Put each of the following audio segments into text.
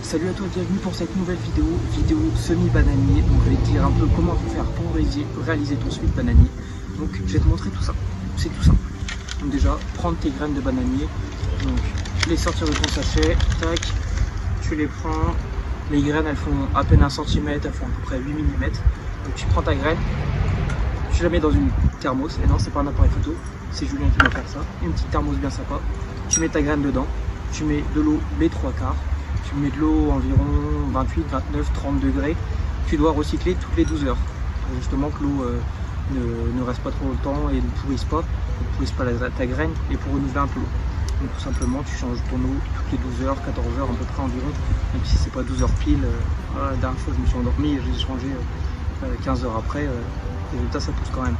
Salut à toi, bienvenue pour cette nouvelle vidéo semi-bananier. Donc je vais te dire un peu comment faire pour réaliser ton suite bananier. Donc je vais te montrer tout ça, c'est tout simple. Donc déjà, prendre tes graines de bananier, donc les sortir de ton sachet, tac, tu les prends, les graines elles font à peine 1 cm, elles font à peu près 8 mm. Donc tu prends ta graine, tu la mets dans une thermos, et non c'est pas un appareil photo, c'est Julien qui va faire ça, une petite thermos bien sympa, tu mets ta graine dedans, tu mets de l'eau B3 quarts, tu mets de l'eau environ 28, 29, 30 degrés. Tu dois recycler toutes les 12 heures pour justement que l'eau ne reste pas trop longtemps et ne pourrisse pas ta graine et pour renouveler un peu l'eau. Donc tout simplement tu changes ton eau toutes les 12 heures, 14 heures à peu près environ, même si c'est pas 12 heures pile. Voilà, la dernière fois je me suis endormi et j'ai changé 15 heures après, résultat ça pousse quand même.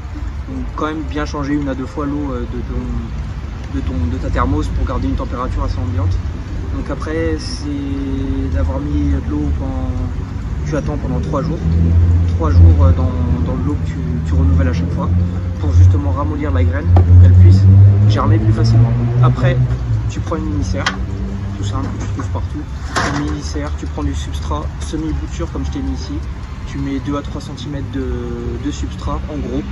Donc quand même bien changer 1 à 2 fois l'eau de ta thermos pour garder une température assez ambiante. Donc après, c'est d'avoir mis de l'eau tu attends pendant 3 jours. 3 jours dans l'eau que tu renouvelles à chaque fois pour justement ramollir la graine pour qu'elle puisse germer plus facilement. Après, tu prends une mini-serre, tout simple, que tu trouves partout. Une mini-serre, tu prends du substrat semi-bouture comme je t'ai mis ici. Tu mets 2 à 3 cm de substrat en gros.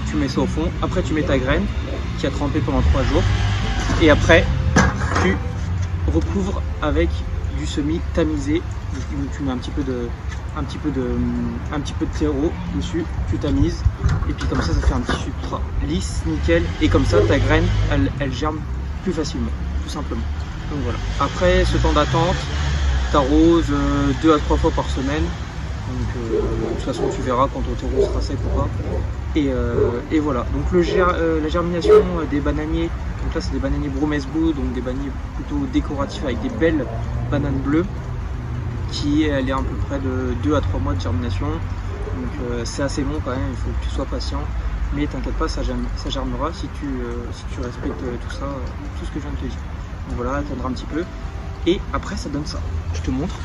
Tu mets ça au fond. Après, tu mets ta graine qui a trempé pendant 3 jours. Et après, tu recouvre avec du semi tamisé. Tu mets un petit peu de terreau dessus, tu tamises et puis comme ça fait un petit substrat lisse, nickel, et comme ça ta graine elle germe plus facilement, tout simplement. Donc voilà. Après ce temps d'attente, t'arroses 2 à 3 fois par semaine. Donc de toute façon tu verras quand ton terreau sera sec ou pas. Et voilà. Donc la germination des bananiers. Donc là c'est des bananiers Bromès Blue, donc des bananiers plutôt décoratifs avec des belles bananes bleues qui elle est à peu près de 2 à 3 mois de germination. Donc c'est assez long quand même, il faut que tu sois patient. Mais t'inquiète pas, ça germera si tu respectes tout ça, tout ce que je viens de te dire. Donc voilà, attendre un petit peu. Et après ça donne ça. Je te montre.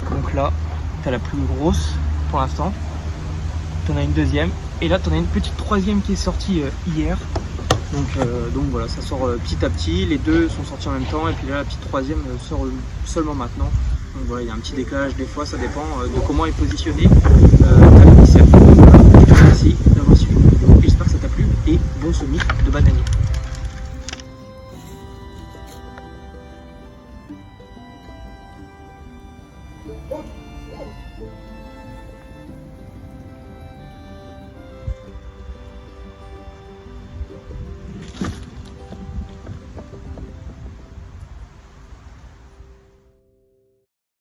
Donc là, tu as la plus grosse pour l'instant. Tu en as une deuxième. Et là tu en as une petite troisième qui est sortie hier. Donc voilà, ça sort petit à petit, les deux sont sortis en même temps et puis là la petite troisième sort seulement maintenant. Donc voilà, il y a un petit décalage des fois, ça dépend de comment est positionné ta mini-serre. Voilà, je te remercie d'avoir suivi la vidéo et j'espère que ça t'a plu et bon semis de bananier.